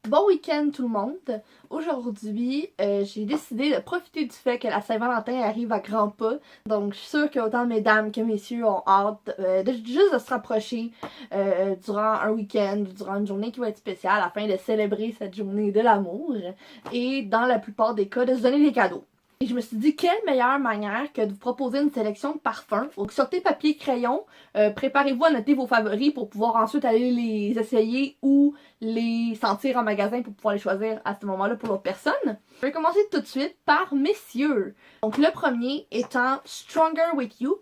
Bon week-end tout le monde! Aujourd'hui, j'ai décidé de profiter du fait que la Saint-Valentin arrive à grands pas. Donc je suis sûre qu'autant mesdames que messieurs ont hâte juste de se rapprocher durant un week-end, durant une journée qui va être spéciale afin de célébrer cette journée de l'amour et dans la plupart des cas de se donner des cadeaux. Et je me suis dit, quelle meilleure manière que de vous proposer une sélection de parfums. Donc, sortez papier et crayon, préparez-vous à noter vos favoris pour pouvoir ensuite aller les essayer ou les sentir en magasin pour pouvoir les choisir à ce moment-là pour l'autre personne. Je vais commencer tout de suite par messieurs. Donc, le premier étant Stronger With You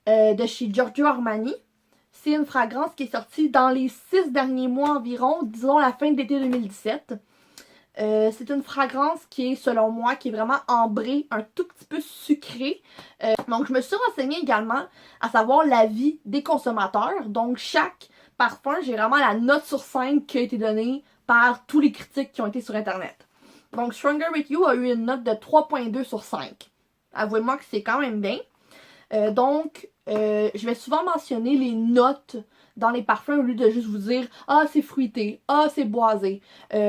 de chez Giorgio Armani. C'est une fragrance qui est sortie dans les 6 derniers mois environ, disons la fin de l'été 2017. C'est une fragrance qui est, selon moi, qui est vraiment ambrée, un tout petit peu sucrée. Donc, je me suis renseignée également à savoir l'avis des consommateurs. Donc, chaque parfum, j'ai vraiment la note sur 5 qui a été donnée par tous les critiques qui ont été sur Internet. Donc, Stronger With You a eu une note de 3.2 sur 5. Avouez-moi que c'est quand même bien. Je vais souvent mentionner les notes dans les parfums au lieu de juste vous dire « Ah, c'est fruité. Ah, c'est boisé. »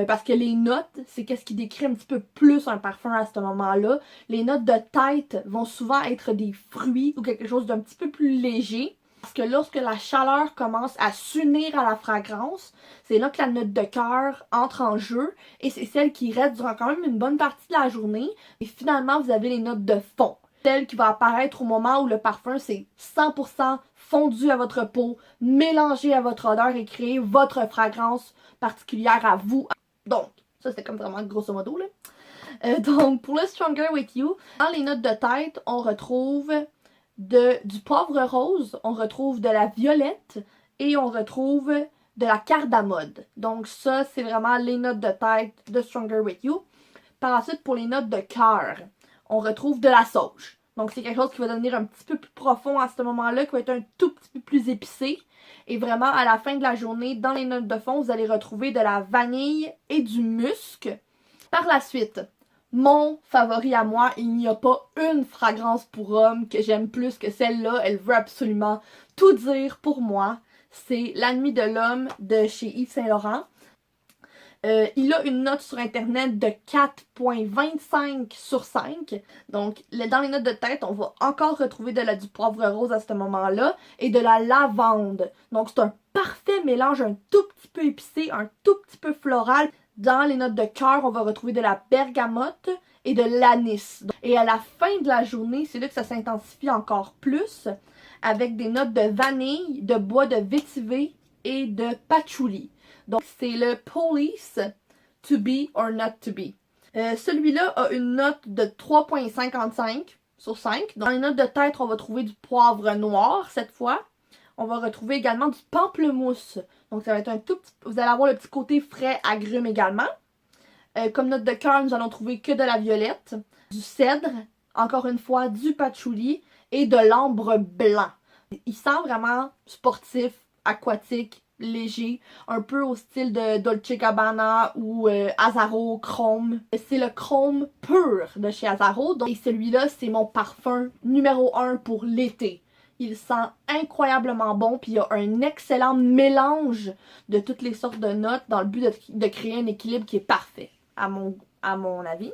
Parce que les notes, c'est qu'est-ce qui décrit un petit peu plus un parfum à ce moment-là. Les notes de tête vont souvent être des fruits ou quelque chose d'un petit peu plus léger. Parce que lorsque la chaleur commence à s'unir à la fragrance, c'est là que la note de cœur entre en jeu et c'est celle qui reste durant quand même une bonne partie de la journée. Et finalement, vous avez les notes de fond. Celle qui va apparaître au moment où le parfum c'est 100% fondu à votre peau, mélangé à votre odeur et créer votre fragrance particulière à vous. Donc, ça c'est comme vraiment grosso modo là. Donc, pour le Stronger With You, dans les notes de tête, on retrouve du poivre rose, on retrouve de la violette et on retrouve de la cardamode. Donc ça, c'est vraiment les notes de tête de Stronger With You. Par la suite, pour les notes de cœur, on retrouve de la sauge. Donc, c'est quelque chose qui va devenir un petit peu plus profond à ce moment-là, qui va être un tout petit peu plus épicé. Et vraiment, à la fin de la journée, dans les notes de fond, vous allez retrouver de la vanille et du musc. Par la suite, mon favori à moi, il n'y a pas une fragrance pour homme que j'aime plus que celle-là. Elle veut absolument tout dire pour moi. C'est La Nuit de l'Homme de chez Yves Saint Laurent. Il a une note sur internet de 4.25 sur 5. Donc, dans les notes de tête, on va encore retrouver du poivre rose à ce moment-là et de la lavande. Donc, c'est un parfait mélange, un tout petit peu épicé, un tout petit peu floral. Dans les notes de cœur, on va retrouver de la bergamote et de l'anis. Et à la fin de la journée, c'est là que ça s'intensifie encore plus avec des notes de vanille, de bois de vétiver et de patchouli. Donc, c'est le Police To Be or Not To Be. Celui-là a une note de 3.55 sur 5. Dans les notes de tête, on va trouver du poivre noir cette fois. On va retrouver également du pamplemousse. Donc, ça va être un tout petit... Vous allez avoir le petit côté frais agrumes également. Comme note de cœur, nous allons trouver que de la violette, du cèdre, encore une fois, du patchouli et de l'ambre blanc. Il sent vraiment sportif, aquatique, léger, un peu au style de Dolce Gabbana ou Azzaro Chrome. C'est le chrome pur de chez Azzaro. Et celui-là, c'est mon parfum numéro 1 pour l'été. Il sent incroyablement bon, puis il y a un excellent mélange de toutes les sortes de notes dans le but de créer un équilibre qui est parfait, à mon avis.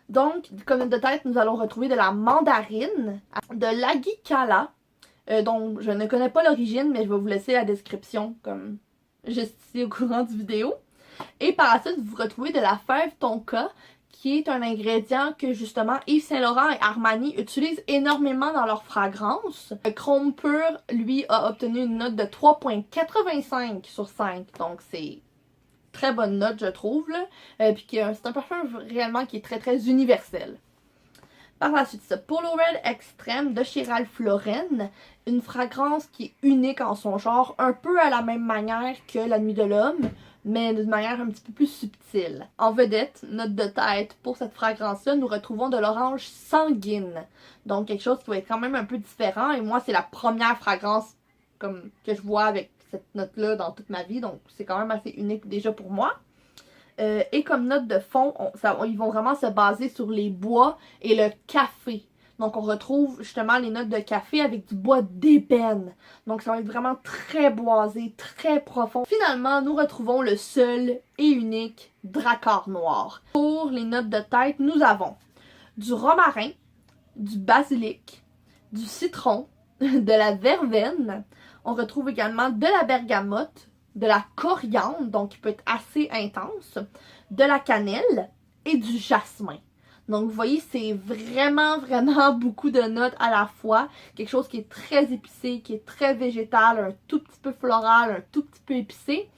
Donc, comme note de tête, nous allons retrouver de la mandarine, de l'agicala, dont je ne connais pas l'origine, mais je vais vous laisser la description comme juste ici au courant du vidéo. Et par la suite, vous retrouvez de la fève tonka, qui est un ingrédient que justement Yves Saint Laurent et Armani utilisent énormément dans leurs fragrances. Le chrome pur, lui, a obtenu une note de 3.85 sur 5, donc c'est très bonne note, je trouve. Puis c'est un parfum réellement qui est très très universel. Par la suite, ce Polo Red Extreme de chez Ralph Lauren, une fragrance qui est unique en son genre, un peu à la même manière que La Nuit de l'Homme, mais d'une manière un petit peu plus subtile. En vedette, note de tête pour cette fragrance-là, nous retrouvons de l'orange sanguine. Donc quelque chose qui va être quand même un peu différent, et moi c'est la première fragrance que je vois avec cette note-là dans toute ma vie, donc c'est quand même assez unique déjà pour moi. Et comme note de fond, ils vont vraiment se baser sur les bois et le café. Donc on retrouve justement les notes de café avec du bois d'ébène. Donc ça va être vraiment très boisé, très profond. Finalement, nous retrouvons le seul et unique Drakkar noir. Pour les notes de tête, nous avons du romarin, du basilic, du citron, de la verveine. On retrouve également de la bergamote, de la coriandre, donc qui peut être assez intense, de la cannelle et du jasmin. Donc vous voyez, c'est vraiment beaucoup de notes à la fois. Quelque chose qui est très épicé, qui est très végétal, un tout petit peu floral, un tout petit peu épicé.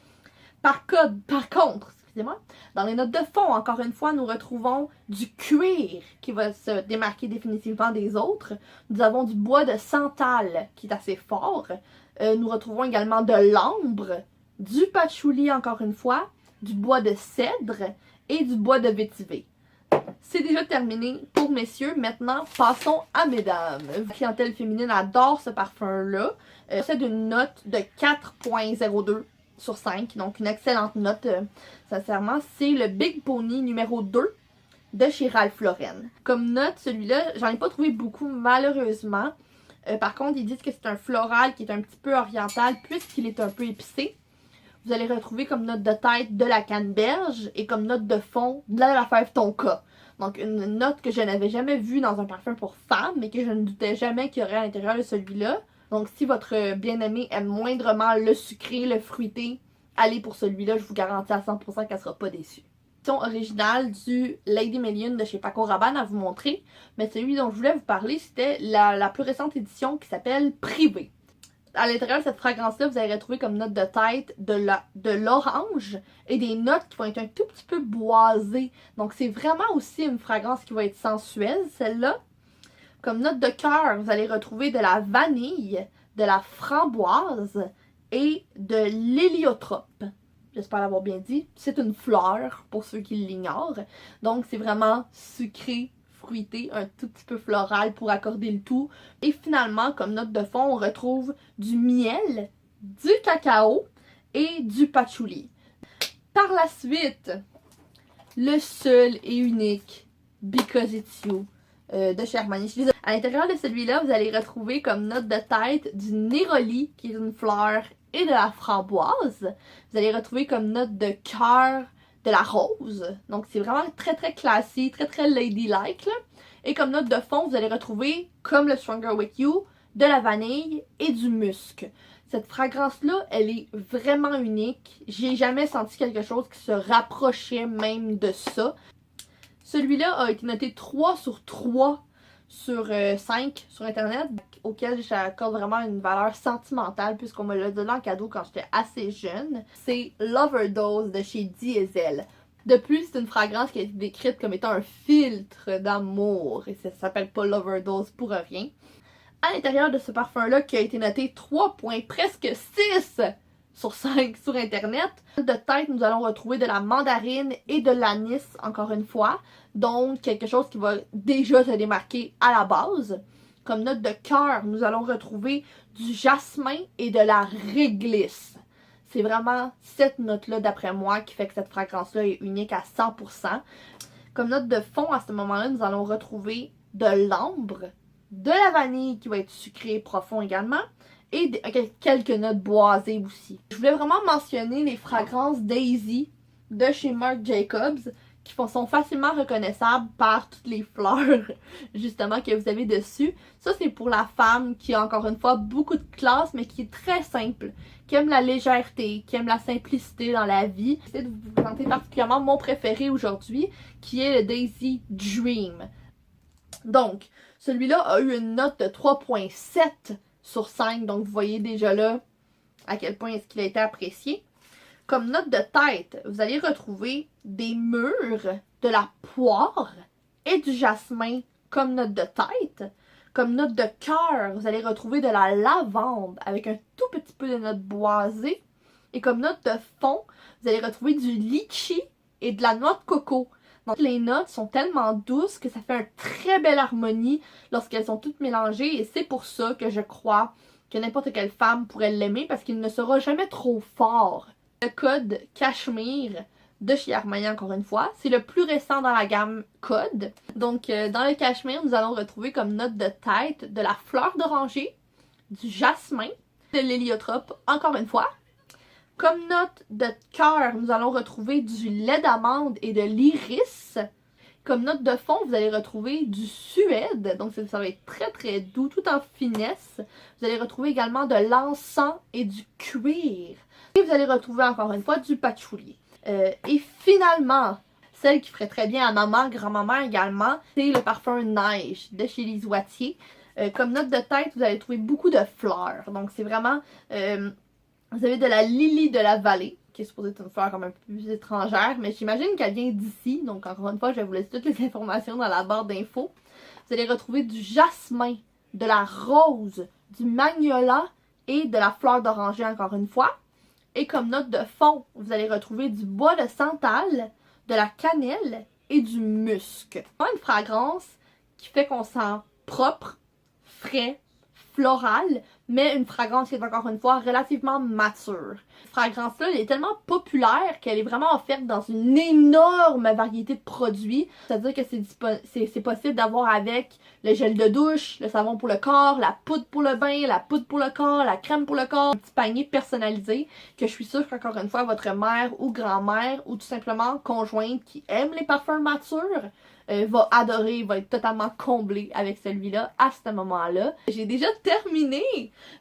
Par contre, excusez-moi, dans les notes de fond, encore une fois, nous retrouvons du cuir qui va se démarquer définitivement des autres. Nous avons du bois de santal qui est assez fort. Nous retrouvons également de l'ambre, du patchouli encore une fois, du bois de cèdre et du bois de vétiver. C'est déjà terminé pour messieurs. Maintenant, passons à mesdames. La clientèle féminine adore ce parfum-là. C'est une note de 4.02 sur 5. Donc, une excellente note, sincèrement. C'est le Big Pony numéro 2 de chez Ralph Lauren. Comme note, celui-là, j'en ai pas trouvé beaucoup, malheureusement. Par contre, ils disent que c'est un floral qui est un petit peu oriental puisqu'il est un peu épicé. Vous allez retrouver comme note de tête de la canneberge et comme note de fond de la fève tonka. Donc une note que je n'avais jamais vue dans un parfum pour femme, mais que je ne doutais jamais qu'il y aurait à l'intérieur de celui-là. Donc si votre bien-aimé aime moindrement le sucré, le fruité, allez pour celui-là, je vous garantis à 100% qu'elle ne sera pas déçue. L'édition originale du Lady Million de chez Paco Rabanne à vous montrer, mais celui dont je voulais vous parler, c'était la plus récente édition qui s'appelle Privé. À l'intérieur de cette fragrance-là, vous allez retrouver comme note de tête de l'orange et des notes qui vont être un tout petit peu boisées. Donc, c'est vraiment aussi une fragrance qui va être sensuelle, celle-là. Comme note de cœur, vous allez retrouver de la vanille, de la framboise et de l'héliotrope. J'espère l'avoir bien dit. C'est une fleur, pour ceux qui l'ignorent. Donc, c'est vraiment sucré, fruité, un tout petit peu floral pour accorder le tout. Et finalement, comme note de fond, on retrouve du miel, du cacao et du patchouli. Par la suite, le seul et unique Because It's You de chez Armani. À l'intérieur de celui-là, vous allez retrouver comme note de tête du néroli, qui est une fleur, et de la framboise. Vous allez retrouver comme note de cœur de la rose. Donc c'est vraiment très classique, très ladylike. Et comme note de fond, vous allez retrouver, comme le Stronger With You, de la vanille et du musc. Cette fragrance-là, elle est vraiment unique. J'ai jamais senti quelque chose qui se rapprochait même de ça. Celui-là a été noté 3 sur 3 sur 5 sur internet, auquel j'accorde vraiment une valeur sentimentale puisqu'on me l'a donné en cadeau quand j'étais assez jeune. C'est Loverdose de chez Diesel. De plus, c'est une fragrance qui a été décrite comme étant un filtre d'amour et ça s'appelle pas Loverdose pour rien. À l'intérieur de ce parfum-là qui a été noté 3 points, presque 6 sur 5 sur internet. De tête, nous allons retrouver de la mandarine et de l'anis, encore une fois. Donc, quelque chose qui va déjà se démarquer à la base. Comme note de cœur, nous allons retrouver du jasmin et de la réglisse. C'est vraiment cette note-là, d'après moi, qui fait que cette fragrance-là est unique à 100%. Comme note de fond, à ce moment-là, nous allons retrouver de l'ambre, de la vanille qui va être sucrée et profond également, et quelques notes boisées aussi. Je voulais vraiment mentionner les fragrances Daisy de chez Marc Jacobs qui sont facilement reconnaissables par toutes les fleurs justement que vous avez dessus. Ça, c'est pour la femme qui a encore une fois beaucoup de classe mais qui est très simple, qui aime la légèreté, qui aime la simplicité dans la vie. J'essaie de vous présenter particulièrement mon préféré aujourd'hui qui est le Daisy Dream. Donc, celui-là a eu une note de 3.7 sur 5, donc vous voyez déjà là à quel point est-ce qu'il a été apprécié. Comme note de tête, vous allez retrouver des mûres, de la poire et du jasmin comme note de tête. Comme note de cœur, vous allez retrouver de la lavande avec un tout petit peu de note boisée. Et comme note de fond, vous allez retrouver du litchi et de la noix de coco. Donc les notes sont tellement douces que ça fait une très belle harmonie lorsqu'elles sont toutes mélangées et c'est pour ça que je crois que n'importe quelle femme pourrait l'aimer parce qu'il ne sera jamais trop fort. Le code Cachemire de chez Armani encore une fois. C'est le plus récent dans la gamme Code. Donc dans le cachemire, nous allons retrouver comme note de tête de la fleur d'oranger, du jasmin, de l'héliotrope encore une fois. Comme note de cœur, nous allons retrouver du lait d'amande et de l'iris. Comme note de fond, vous allez retrouver du suède, donc ça va être très très doux, tout en finesse. Vous allez retrouver également de l'encens et du cuir. Et vous allez retrouver encore une fois du patchouli. Et finalement, celle qui ferait très bien à maman, grand-maman également, c'est le parfum Neige de chez Lise Wattier. Comme note de tête, vous allez trouver beaucoup de fleurs. Donc c'est vraiment... vous avez de la lily de la vallée, qui est supposée être une fleur comme un peu plus étrangère, mais j'imagine qu'elle vient d'ici. Donc encore une fois, je vais vous laisser toutes les informations dans la barre d'infos. Vous allez retrouver du jasmin, de la rose, du magnolia et de la fleur d'oranger encore une fois. Et comme note de fond, vous allez retrouver du bois de santal, de la cannelle et du musc. Une fragrance qui fait qu'on sent propre, frais, floral, mais une fragrance qui est encore une fois relativement mature. Cette fragrance-là, elle est tellement populaire qu'elle est vraiment offerte dans une énorme variété de produits. C'est-à-dire que c'est possible d'avoir avec le gel de douche, le savon pour le corps, la poudre pour le bain, la poudre pour le corps, la crème pour le corps. Un petit panier personnalisé que je suis sûre qu'encore une fois, votre mère ou grand-mère ou tout simplement conjointe qui aime les parfums matures va adorer, va être totalement comblé avec celui-là à ce moment-là. J'ai déjà terminé!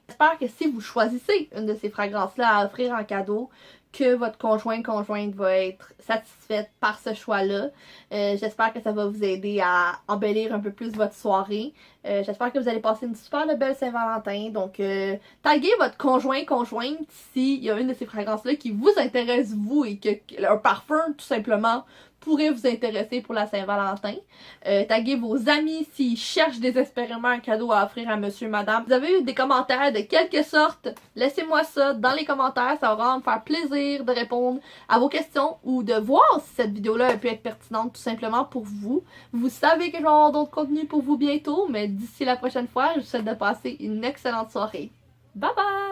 J'espère que si vous choisissez une de ces fragrances-là à offrir en cadeau, que votre conjointe va être satisfaite par ce choix-là. J'espère que ça va vous aider à embellir un peu plus votre soirée. J'espère que vous allez passer une super belle Saint-Valentin. Donc, taguez votre conjointe s'il y a une de ces fragrances-là qui vous intéresse vous et que un parfum, tout simplement, pourrait vous intéresser pour la Saint-Valentin. Taguez vos amis s'ils cherchent désespérément un cadeau à offrir à monsieur, madame. Vous avez eu des commentaires de quelque sorte, laissez-moi ça dans les commentaires. Ça va vraiment me faire plaisir de répondre à vos questions ou de voir si cette vidéo-là peut être pertinente tout simplement pour vous. Vous savez que je vais avoir d'autres contenus pour vous bientôt, mais d'ici la prochaine fois, je vous souhaite de passer une excellente soirée. Bye bye!